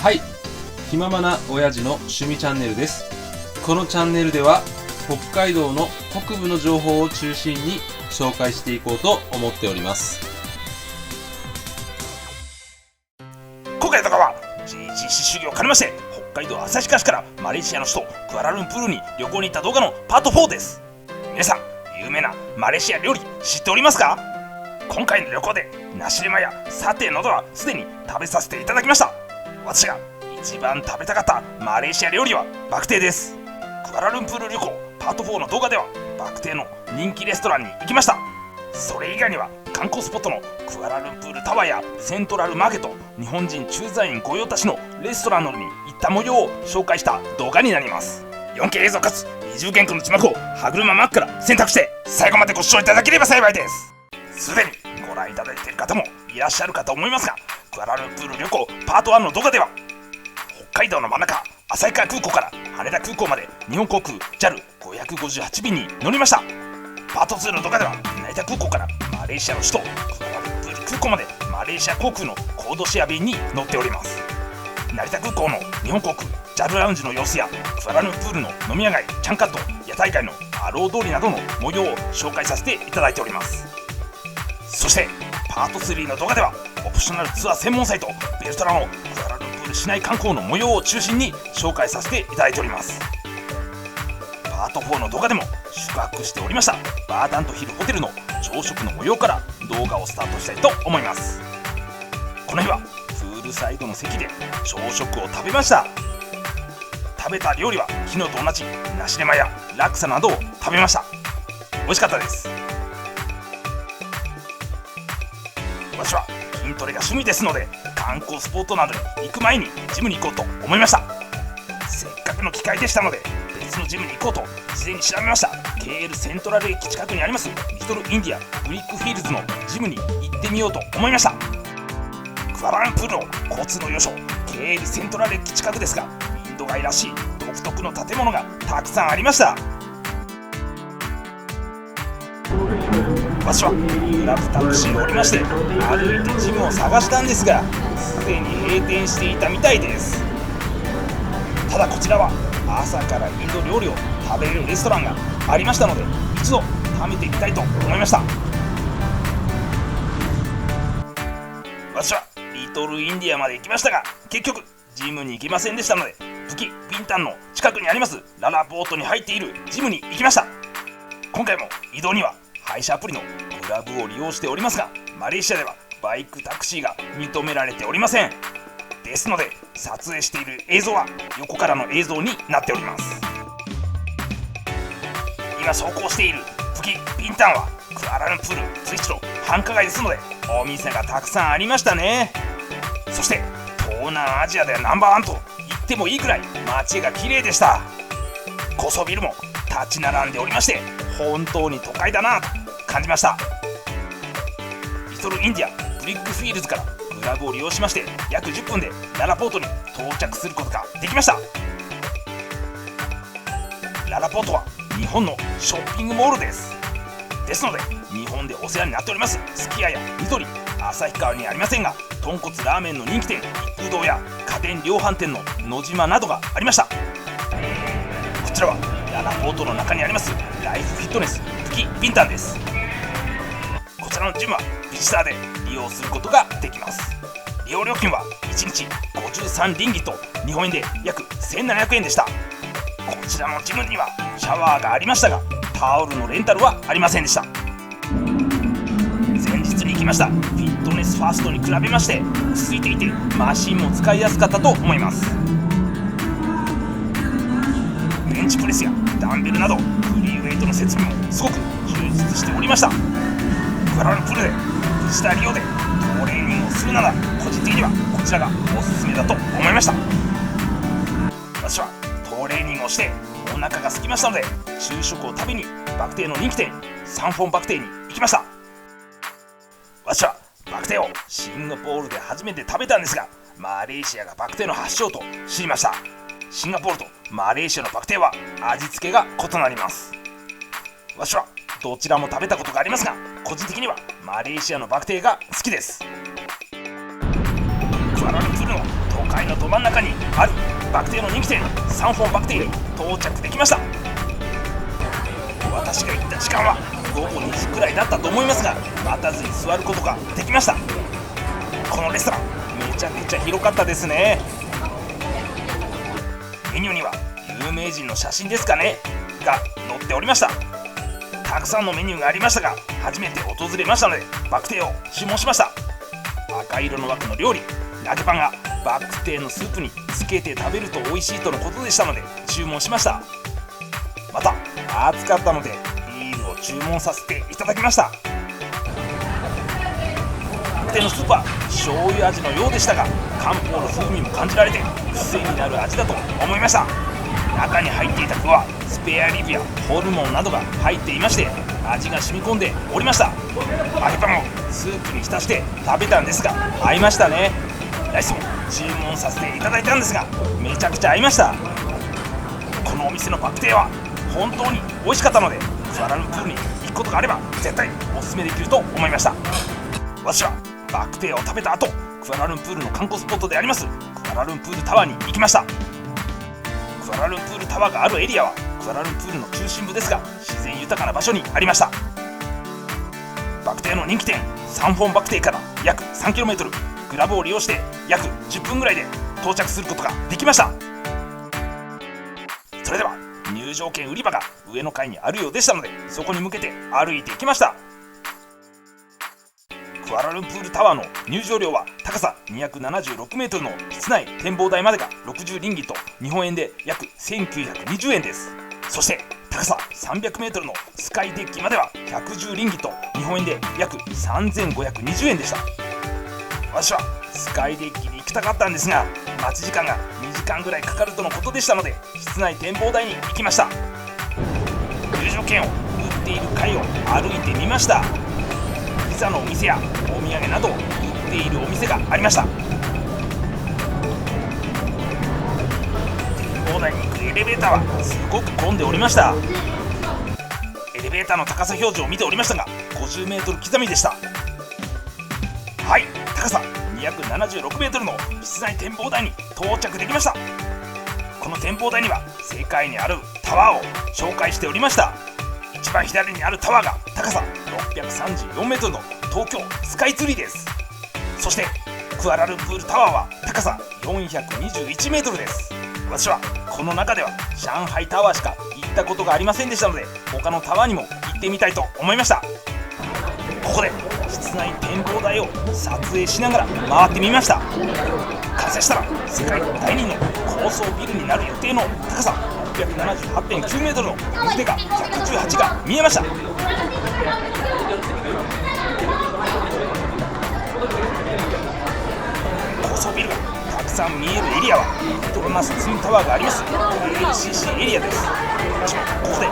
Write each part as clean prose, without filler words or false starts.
はい、気ままな親父の趣味チャンネルです。このチャンネルでは北海道の北部の情報を中心に紹介していこうと思っております。今回の動画は GGC 修行を兼ねまして北海道旭川市からマレーシアの首都クアラルンプールに旅行に行った動画のパート4です。皆さん、有名なマレーシア料理知っておりますか？今回の旅行でナシレマやサテなどはすでに食べさせていただきました。私が一番食べたかったマレーシア料理はバクテーです。クアラルンプール旅行パート4の動画ではバクテーの人気レストランに行きました。それ以外には観光スポットのクアラルンプールタワーやセントラルマーケット、日本人駐在員御用達のレストランなどに行った模様を紹介した動画になります。 4K 映像かつ二重原稿の字幕を歯車マークから選択して最後までご視聴いただければ幸いです。すでにご覧いただいている方もいらっしゃるかと思いますが、クアラルンプール旅行パート1の動画では北海道の真ん中旭川空港から羽田空港まで日本航空 JAL558 便に乗りました。パート2の動画では成田空港からマレーシアの首都クアラルンプール空港までマレーシア航空のコードシェア便に乗っております。成田空港の日本航空 JAL ラウンジの様子やクアラルンプールの飲み屋街チャンカット屋台街のアロー通りなどの模様を紹介させていただいております。そしてパート3の動画ではオプショナルツアー専門サイトベルトラのクアラルンプール市内観光の模様を中心に紹介させていただいております。パート4の動画でも宿泊しておりましたバーダントヒルホテルの朝食の模様から動画をスタートしたいと思います。この日はプールサイドの席で朝食を食べました。食べた料理は昨日と同じナシレマやラクサなどを食べました。美味しかったです。私は筋トレが趣味ですので観光スポットなどに行く前にジムに行こうと思いました。せっかくの機会でしたので別のジムに行こうと事前に調べました。 KL セントラル駅近くにありますリトルインディアブリックフィールズのジムに行ってみようと思いました。クアラルンプールの交通の要所 KL セントラル駅近くですがインド街らしい独特の建物がたくさんありました。私はグラブタクシーを降りまして歩いてジムを探したんですがすでに閉店していたみたいです。ただこちらは朝からインド料理を食べれるレストランがありましたので一度食べてみたいと思いました。私はリトルインディアまで行きましたが結局ジムに行けませんでしたのでプキ・ビンタンの近くにありますララボートに入っているジムに行きました。今回も移動には配車アプリのグラブを利用しておりますがマレーシアではバイクタクシーが認められておりません。ですので撮影している映像は横からの映像になっております。今走行しているプキ・ビンタンはクアラルンプール随一の繁華街ですのでお店がたくさんありましたね。そして東南アジアではナンバーワンと言ってもいいくらい街が綺麗でした。高層ビルも立ち並んでおりまして本当に都会だなと感じました。リトルインディアブリックフィールズからグラブを利用しまして約10分でララポートに到着することができました。ララポートは日本のショッピングモールです。ですので日本でお世話になっておりますすき家やニトリ旭川にありませんが豚骨ラーメンの人気店一風堂や家電量販店の野島などがありました。こちらはララポートの中にありますライフフィットネスプキ・ビンタンです。こちらのジムはビジターで利用することができます。利用料金は1日53リンギット日本円で約1700円でした。こちらのジムにはシャワーがありましたがタオルのレンタルはありませんでした。前日に行きましたフィットネスファーストに比べまして落ち着いていてマシンも使いやすかったと思います。ベンチプレスやダンベルなどフリーウェイトの設備もすごく充実しておりました。クアラルンプールでビジター利用でトレーニングをするなら個人的にはこちらがおすすめだと思いました。私はトレーニングをしてお腹が空きましたので昼食を食べにバクテーの人気店サンフォンバクテーに行きました。私はバクテーをシンガポールで初めて食べたんですがマレーシアがバクテーの発祥と知りました。シンガポールとマレーシアのバクテーは味付けが異なります。私はどちらも食べたことがありますが個人的にはマレーシアのバクテーが好きです。クアラルンプールの都会のど真ん中にあるバク停の人気店サンフォンバク停に到着できました。私が行った時間は午後2時くらいだったと思いますが、待たずに座ることができました。このレストランめちゃくちゃ広かったですね。メニューには有名人の写真ですかねが載っておりました。たくさんのメニューがありましたが、初めて訪れましたのでバクテーを注文しました。赤色の枠の料理揚げパンがバクテーのスープにつけて食べると美味しいとのことでしたので注文しました。また暑かったのでビールを注文させていただきました。バクテーのスープは醤油味のようでしたが、漢方の風味も感じられて癖になる味だと思いました。中に入っていた具はスペアリブやホルモンなどが入っていまして、味が染み込んでおりました。揚げパンをスープに浸して食べたんですが合いましたね。ライスも注文させていただいたんですがめちゃくちゃ合いました。このお店のバクテーは本当に美味しかったので、クアラルンプールに行くことがあれば絶対おすすめできると思いました。私はバクテーを食べた後、クアラルンプールの観光スポットでありますクアラルンプールタワーに行きました。クアラルンプールタワーがあるエリアはクアラルンプールの中心部ですが、自然豊かな場所にありました。バクテーの人気店サンフォンバクテーから約 3km、 グラブを利用して約10分ぐらいで到着することができました。それでは入場券売り場が上の階にあるようでしたので、そこに向けて歩いていきました。クアラルンプールタワーの入場料は高さ276メートルの室内展望台までが60リンギット、日本円で約1920円です。そして高さ300メートルのスカイデッキまでは110リンギット、日本円で約3520円でした。私はスカイデッキに行きたかったんですが、待ち時間が2時間ぐらいかかるとのことでしたので、室内展望台に行きました。入場券を売っている階を歩いてみました。ピザのお店やお土産などを売っているお店がありました。展望台に行くエレベーターはすごく混んでおりました。エレベーターの高さ表示を見ておりましたが50メートル刻みでした。はい、高さ276メートルの室内展望台に到着できました。この展望台には世界にあるタワーを紹介しておりました。一番左にあるタワーが高さ634メートルの東京スカイツリーです。そしてクアラルンプールタワーは高さ421メートルです。私はこの中では上海タワーしか行ったことがありませんでしたので、他のタワーにも行ってみたいと思いました。ここで室内展望台を撮影しながら回ってみました。完成したら世界第2の高層ビルになる予定の高さ 678.9 メートルの腕が118が見えました。高層ビルがたくさん見えるエリアはペトロナスツインタワーがあります LCC エリアです。私もここで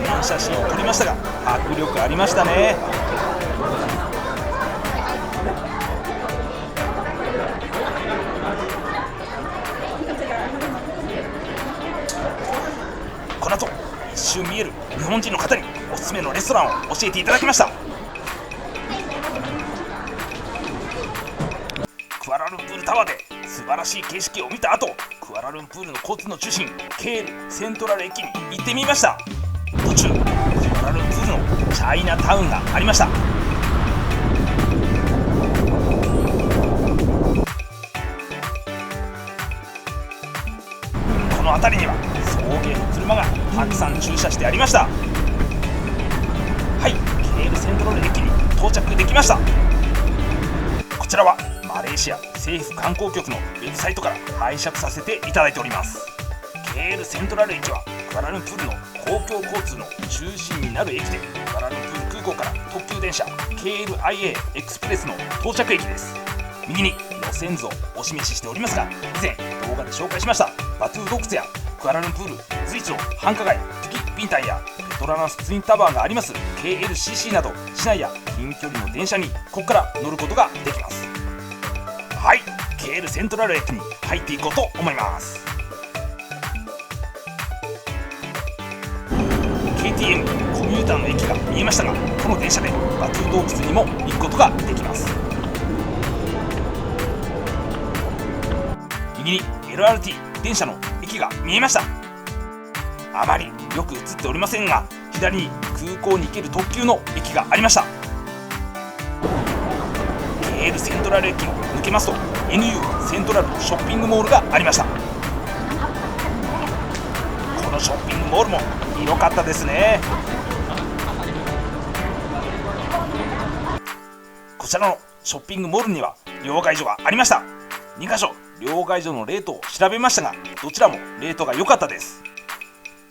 記念写真を撮りましたが迫力ありましたね。この後一瞬見える日本人の方におすすめのレストランを教えていただきました。クアラルンプールタワーで素晴らしい景色を見た後、クアラルンプールの交通の中心ケールセントラル駅に行ってみました。途中クアラルンプールのチャイナタウンがありました。この辺りには送迎の車がたくさん駐車してありました。はい、ケールセントラル駅に到着できました。こちらはマレーシア政府観光局のウェブサイトから拝借させていただいております。ケールセントラル駅はクアラルンプールの公共交通の中心になる駅で、クアラルンプール空港から特急電車 KLIA エクスプレスの到着駅です。右に路線図をお示ししておりますが、以前動画で紹介しましたバトゥー洞窟やクアラルンプール随一の繁華街プキビンタンやペトラナスツインタワーがあります KLCC など市内や近距離の電車にここから乗ることができます。はい、ケールセントラル駅に入っていこうと思います。 KTM コミューターの駅が見えましたが、この電車でバトゥー洞窟にも行くことができます。右右に LRT 電車の駅が見えました。あまりよく映っておりませんが、左に空港に行ける特急の駅がありました。KL セントラル駅を抜けますと NU セントラルショッピングモールがありました。このショッピングモールも広かったですね。こちらのショッピングモールには両替所がありました。2カ所両替所のレートを調べましたが、どちらもレートが良かったです。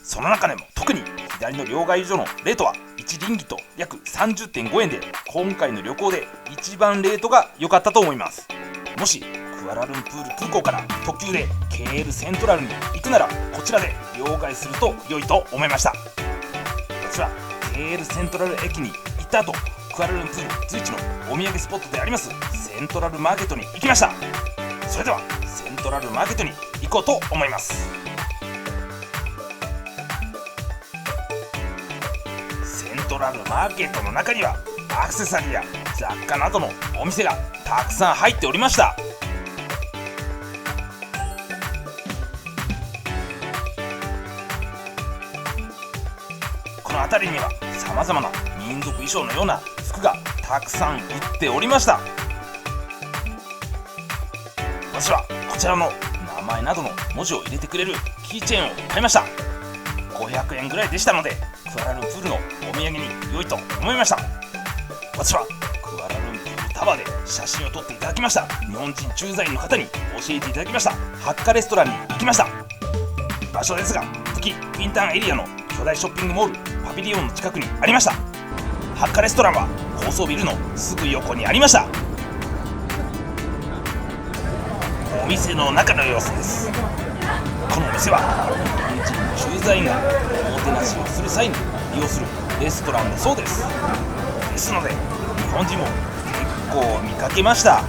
その中でも特に左の両替所のレートは1リンギと約 30.5 円で、今回の旅行で一番レートが良かったと思います。もしクアラルンプール空港から特急で KL セントラルに行くなら、こちらで両替すると良いと思いました。私は KL セントラル駅に行った後、クアラルンプール随一のお土産スポットでありますセントラルマーケットに行きました。それではセントラルマーケットに行こうと思います。セントラルマーケットの中にはアクセサリーや雑貨などのお店がたくさん入っておりました。この辺りにはさまざまな民族衣装のような服がたくさん売っておりました。私はこちらの名前などの文字を入れてくれるキーチェーンを買いました。500円ぐらいでしたので、クアラルンプールのお土産に良いと思いました。私はクアラルンプールタワーで写真を撮っていただきました。日本人駐在員の方に教えていただきましたハッカレストランに行きました。場所ですが、次ピンタンエリアの巨大ショッピングモールパビリオンの近くにありました。ハッカレストランは高層ビルのすぐ横にありました。お店の中の様子です。このお店は日本人駐在員がおもてなしをする際に利用するレストランだそうです。ですので日本人も結構見かけました。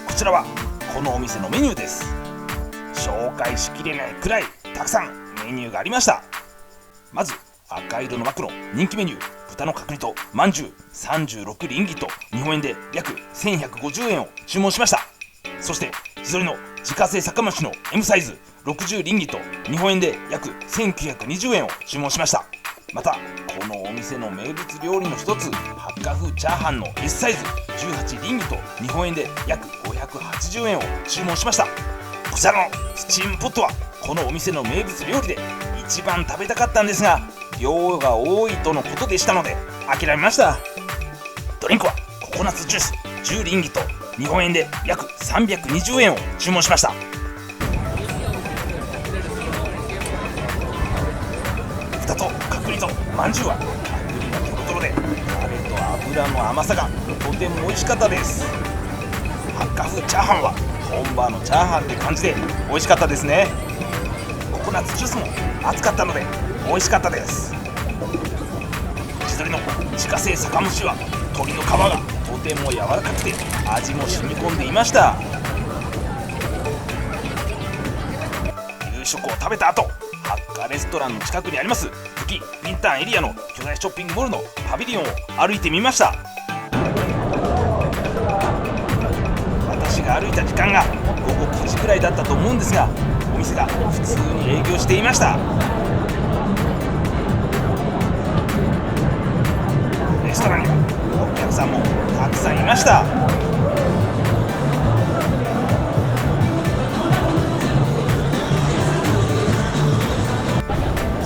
こちらはこのお店のメニューです。紹介しきれないくらいたくさんメニューがありました。まず赤色の枠の人気メニュー、豚の角煮とまんじゅう36リンギと日本円で約1150円を注文しました。そして地鶏の自家製酒蒸しの M サイズ60リンギと日本円で約1920円を注文しました。またこのお店の名物料理の一つ、ハッカ風チャーハンの S サイズ18リンギと日本円で約580円を注文しました。こちらのスチームポットはこのお店の名物料理で一番食べたかったんですが、量が多いとのことでしたので諦めました。ドリンクはココナッツジュース10リンギと日本円で約320円を注文しました。豚と角煮とまんじゅうは角煮がトロトロでタレと油の甘さがとても美味しかったです。ハッカ風チャーハンは本場のチャーハンって感じで美味しかったですね。ココナッツジュースも熱かったので美味しかったです。地鶏の自家製酒蒸しは鶏の皮がとても柔らかくて味も染み込んでいました。夕食を食べた後、ハッカレストランの近くにあります次ピンタンエリアの巨大ショッピングモールのパビリオンを歩いてみました。私が歩いた時間が午後9時くらいだったと思うんですが、お店が普通に営業していました。レストランにはお客さんもたくさんいました。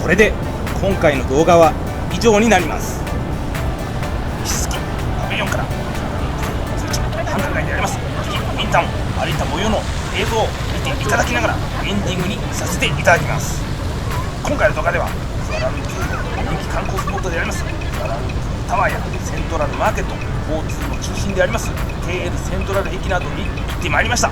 これで今回の動画は以上になります。引き続きパビリオンから繁華街でありますピンタンを歩いた模様の映像を見ていただきながらエンディングにさせていただきます。今回の動画ではクアラルンプールの人気観光スポットでありますクアラルンプールタワーやセントラルマーケット、交通の中心であります KL セントラル駅などに行ってまいりました。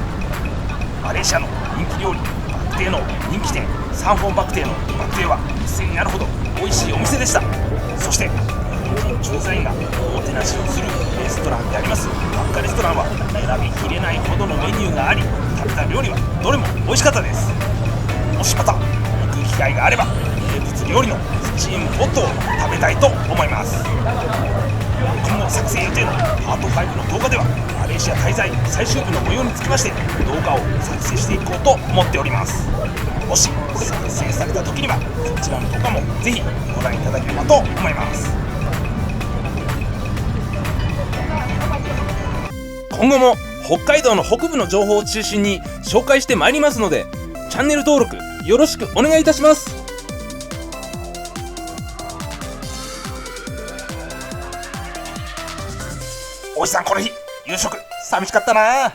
マレーシアの人気料理バクテーの人気店サンフォンバクテーのバクテーは癖になるほど美味しいお店でした。そして日本人駐在員がおもてなしをするレストランでありますハッカレストランは選びきれないほどのメニューがあり、食べた料理はどれも美味しかったです。もしまた行く機会があれば名物料理のスチームポットを食べたいと思います。今後作成予定のパート5の動画ではマレーシア滞在最終日の模様につきまして動画を作成していこうと思っております。もし作成された時にはそちらの動画もぜひご覧いただければと思います。今後も北海道の北部の情報を中心に紹介してまいりますので、チャンネル登録よろしくお願いいたします。おじさん、この日夕食寂しかったな。